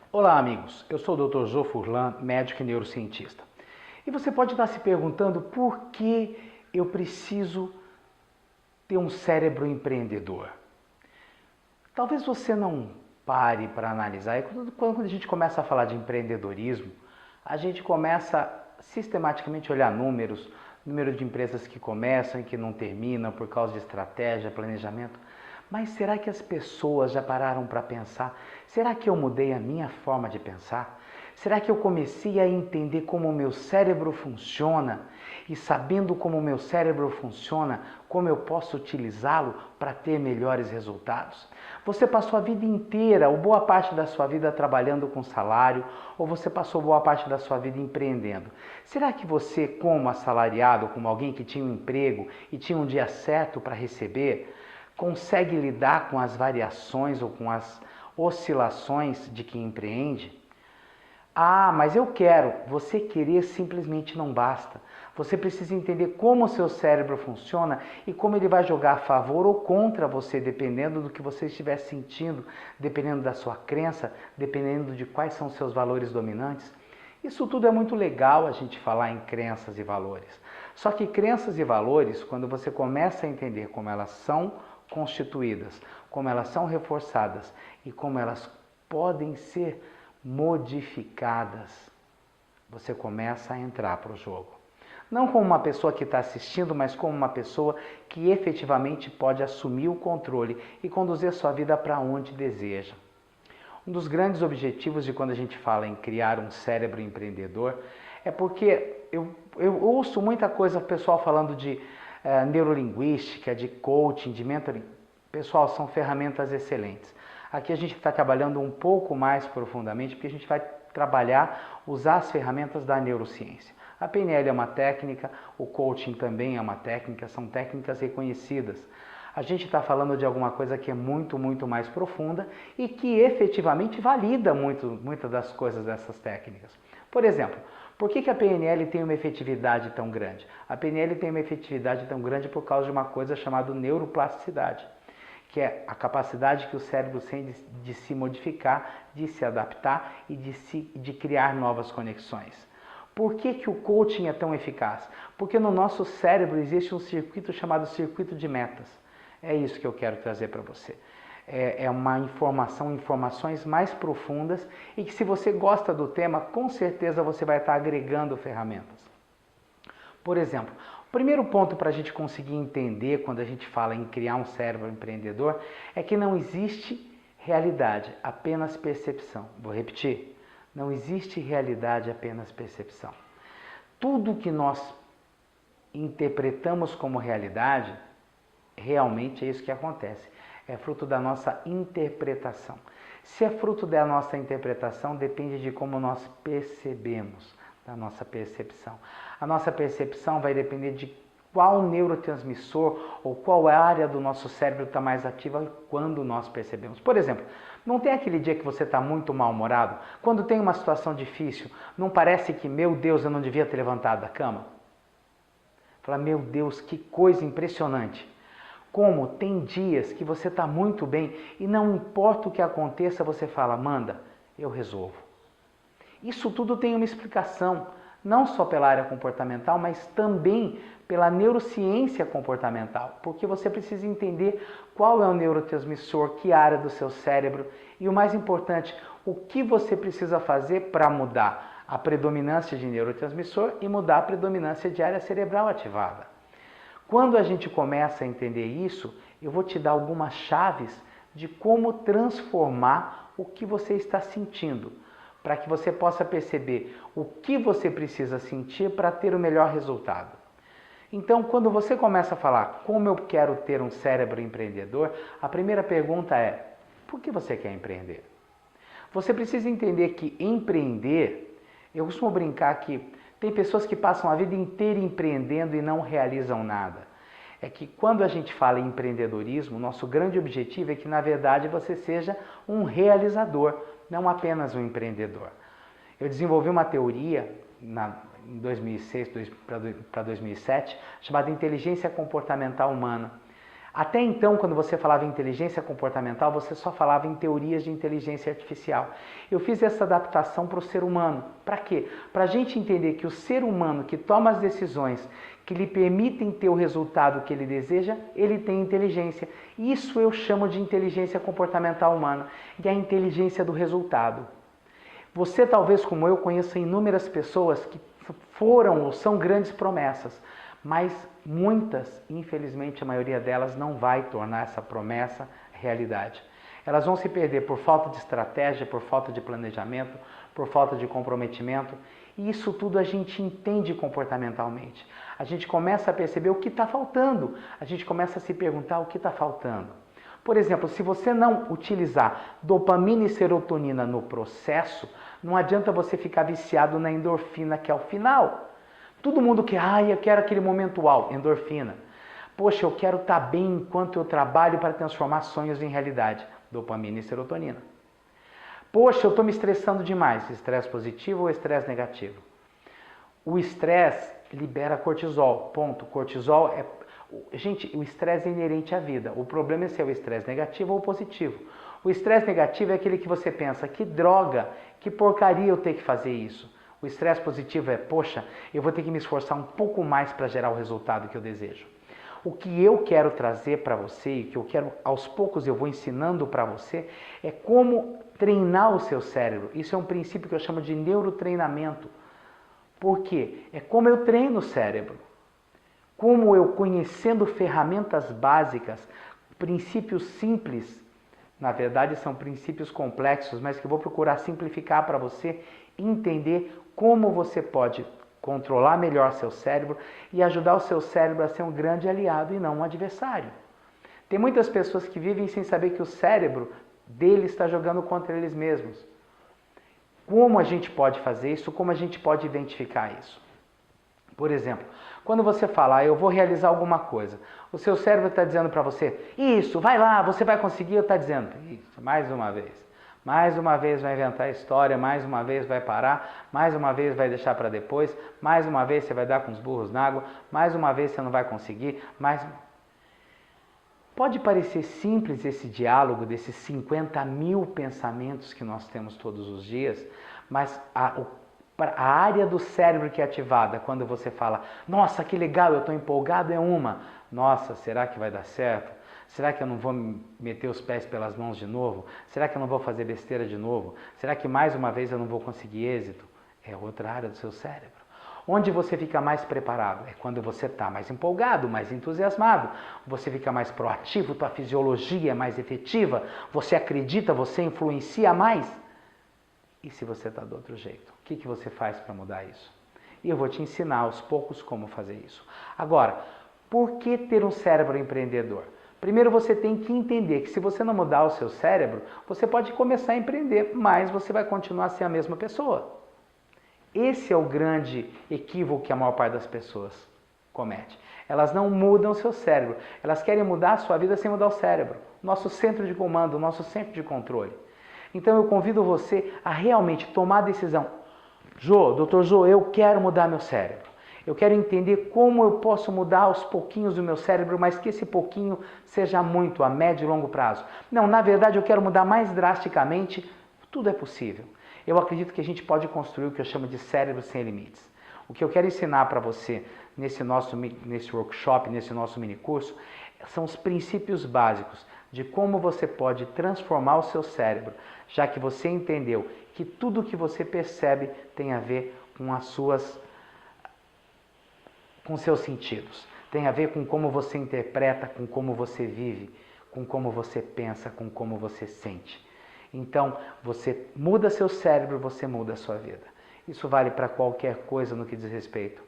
Olá, amigos. Eu sou o Dr. Jô Furlan, médico e neurocientista. E você pode estar se perguntando por que eu preciso ter um cérebro empreendedor. Talvez você não pare para analisar. E quando a gente começa a falar de empreendedorismo, a gente começa a sistematicamente olhar números, número de empresas que começam e que não terminam por causa de estratégia, planejamento. Mas será que as pessoas já pararam para pensar? Será que eu mudei a minha forma de pensar? Será que eu comecei a entender como o meu cérebro funciona? E sabendo como o meu cérebro funciona, como eu posso utilizá-lo para ter melhores resultados? Você passou a vida inteira, ou boa parte da sua vida trabalhando com salário, ou você passou boa parte da sua vida empreendendo. Será que você, como assalariado, como alguém que tinha um emprego e tinha um dia certo para receber, consegue lidar com as variações ou com as oscilações de quem empreende? Ah, mas eu quero. Você querer simplesmente não basta. Você precisa entender como o seu cérebro funciona e como ele vai jogar a favor ou contra você, dependendo do que você estiver sentindo, dependendo da sua crença, dependendo de quais são os seus valores dominantes. Isso tudo é muito legal a gente falar em crenças e valores. Só que crenças e valores, quando você começa a entender como elas são constituídas, como elas são reforçadas e como elas podem ser modificadas, você começa a entrar para o jogo. Não como uma pessoa que está assistindo, mas como uma pessoa que efetivamente pode assumir o controle e conduzir a sua vida para onde deseja. Um dos grandes objetivos de quando a gente fala em criar um cérebro empreendedor é porque eu ouço muita coisa pessoal falando de neurolinguística, de coaching, de mentoring. Pessoal, são ferramentas excelentes. Aqui a gente está trabalhando um pouco mais profundamente porque a gente vai trabalhar, usar as ferramentas da neurociência. A PNL é uma técnica, o coaching também é uma técnica, são técnicas reconhecidas. A gente está falando de alguma coisa que é muito mais profunda e que efetivamente valida muitas das coisas dessas técnicas. Por exemplo, por que a PNL tem uma efetividade tão grande? A PNL tem uma efetividade tão grande por causa de uma coisa chamada neuroplasticidade, que é a capacidade que o cérebro tem de se modificar, de se adaptar e de criar novas conexões. Por que o coaching é tão eficaz? Porque no nosso cérebro existe um circuito chamado circuito de metas. É isso que eu quero trazer para você. É uma informações mais profundas e que, se você gosta do tema, com certeza você vai estar agregando ferramentas. Por exemplo, o primeiro ponto para a gente conseguir entender quando a gente fala em criar um cérebro empreendedor é que não existe realidade, apenas percepção. Vou repetir, não existe realidade, apenas percepção. Tudo que nós interpretamos como realidade, realmente é isso que acontece. É fruto da nossa interpretação. Se é fruto da nossa interpretação, depende de como nós percebemos, da nossa percepção. A nossa percepção vai depender de qual neurotransmissor ou qual área do nosso cérebro está mais ativa quando nós percebemos. Por exemplo, não tem aquele dia que você está muito mal-humorado? Quando tem uma situação difícil, não parece que, meu Deus, eu não devia ter levantado da cama? Fala, meu Deus, que coisa impressionante. Como tem dias que você está muito bem e não importa o que aconteça, você fala, Amanda, eu resolvo. Isso tudo tem uma explicação, não só pela área comportamental, mas também pela neurociência comportamental, porque você precisa entender qual é o neurotransmissor, que área do seu cérebro e, o mais importante, o que você precisa fazer para mudar a predominância de neurotransmissor e mudar a predominância de área cerebral ativada. Quando a gente começa a entender isso, eu vou te dar algumas chaves de como transformar o que você está sentindo, para que você possa perceber o que você precisa sentir para ter o melhor resultado. Então, quando você começa a falar como eu quero ter um cérebro empreendedor, a primeira pergunta é, por que você quer empreender? Você precisa entender que empreender, eu costumo brincar que tem pessoas que passam a vida inteira empreendendo e não realizam nada. É que quando a gente fala em empreendedorismo, nosso grande objetivo é que, na verdade, você seja um realizador, não apenas um empreendedor. Eu desenvolvi uma teoria em 2006 para 2007, chamada inteligência comportamental humana. Até então, quando você falava em inteligência comportamental, você só falava em teorias de inteligência artificial. Eu fiz essa adaptação para o ser humano. Para quê? Para a gente entender que o ser humano que toma as decisões que lhe permitem ter o resultado que ele deseja, ele tem inteligência. Isso eu chamo de inteligência comportamental humana, e a inteligência do resultado. Você, talvez como eu, conheça inúmeras pessoas que foram ou são grandes promessas, mas muitas, infelizmente a maioria delas, não vai tornar essa promessa realidade. Elas vão se perder por falta de estratégia, por falta de planejamento, por falta de comprometimento. E isso tudo a gente entende comportamentalmente. A gente começa a perceber o que está faltando. A gente começa a se perguntar o que está faltando. Por exemplo, se você não utilizar dopamina e serotonina no processo, não adianta você ficar viciado na endorfina, que é o final. Todo mundo quer, eu quero aquele momento uau, endorfina. Poxa, eu quero estar bem enquanto eu trabalho para transformar sonhos em realidade. Dopamina e serotonina. Poxa, eu estou me estressando demais. Estresse positivo ou estresse negativo? O estresse libera cortisol, ponto. Cortisol é... Gente, o estresse é inerente à vida. O problema é se é o estresse negativo ou positivo. O estresse negativo é aquele que você pensa, que droga, que porcaria eu ter que fazer isso. O estresse positivo é, poxa, eu vou ter que me esforçar um pouco mais para gerar o resultado que eu desejo. O que eu quero trazer para você e que eu quero, aos poucos eu vou ensinando para você, é como treinar o seu cérebro. Isso é um princípio que eu chamo de neurotreinamento. Por quê? É como eu treino o cérebro. Como eu, conhecendo ferramentas básicas, princípios simples, na verdade são princípios complexos, mas que eu vou procurar simplificar para você entender como você pode controlar melhor seu cérebro e ajudar o seu cérebro a ser um grande aliado e não um adversário. Tem muitas pessoas que vivem sem saber que o cérebro dele está jogando contra eles mesmos. Como a gente pode fazer isso? Como a gente pode identificar isso? Por exemplo, quando você fala, eu vou realizar alguma coisa, o seu cérebro está dizendo para você, isso, vai lá, você vai conseguir, ou está dizendo, isso, mais uma vez vai inventar história, mais uma vez vai parar, mais uma vez vai deixar para depois, mais uma vez você vai dar com os burros na água, mais uma vez você não vai conseguir, Pode parecer simples esse diálogo desses 50 mil pensamentos que nós temos todos os dias, mas a área do cérebro que é ativada quando você fala, nossa, que legal, eu estou empolgado, é uma. Nossa, será que vai dar certo? Será que eu não vou meter os pés pelas mãos de novo? Será que eu não vou fazer besteira de novo? Será que mais uma vez eu não vou conseguir êxito? É outra área do seu cérebro. Onde você fica mais preparado? É quando você está mais empolgado, mais entusiasmado. Você fica mais proativo, tua fisiologia é mais efetiva. Você acredita, você influencia mais. E se você está do outro jeito? O que você faz para mudar isso? E eu vou te ensinar aos poucos como fazer isso. Agora, por que ter um cérebro empreendedor? Primeiro você tem que entender que se você não mudar o seu cérebro, você pode começar a empreender, mas você vai continuar a ser a mesma pessoa. Esse é o grande equívoco que a maior parte das pessoas comete. Elas não mudam o seu cérebro, elas querem mudar a sua vida sem mudar o cérebro. Nosso centro de comando, nosso centro de controle. Então eu convido você a realmente tomar a decisão. Dr. Jô, eu quero mudar meu cérebro. Eu quero entender como eu posso mudar aos pouquinhos o meu cérebro, mas que esse pouquinho seja muito, a médio e longo prazo. Não, na verdade eu quero mudar mais drasticamente. Tudo é possível. Eu acredito que a gente pode construir o que eu chamo de cérebro sem limites. O que eu quero ensinar para você nesse workshop, nesse nosso mini curso, são os princípios básicos de como você pode transformar o seu cérebro, já que você entendeu que tudo que você percebe tem a ver com seus sentidos. Tem a ver com como você interpreta, com como você vive, com como você pensa, com como você sente. Então, você muda seu cérebro, você muda a sua vida. Isso vale para qualquer coisa no que diz respeito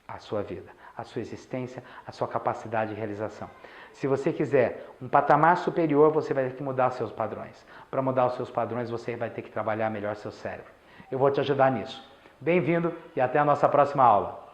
à sua vida, à sua existência, à sua capacidade de realização. Se você quiser um patamar superior, você vai ter que mudar seus padrões. Para mudar os seus padrões, você vai ter que trabalhar melhor seu cérebro. Eu vou te ajudar nisso. Bem-vindo e até a nossa próxima aula.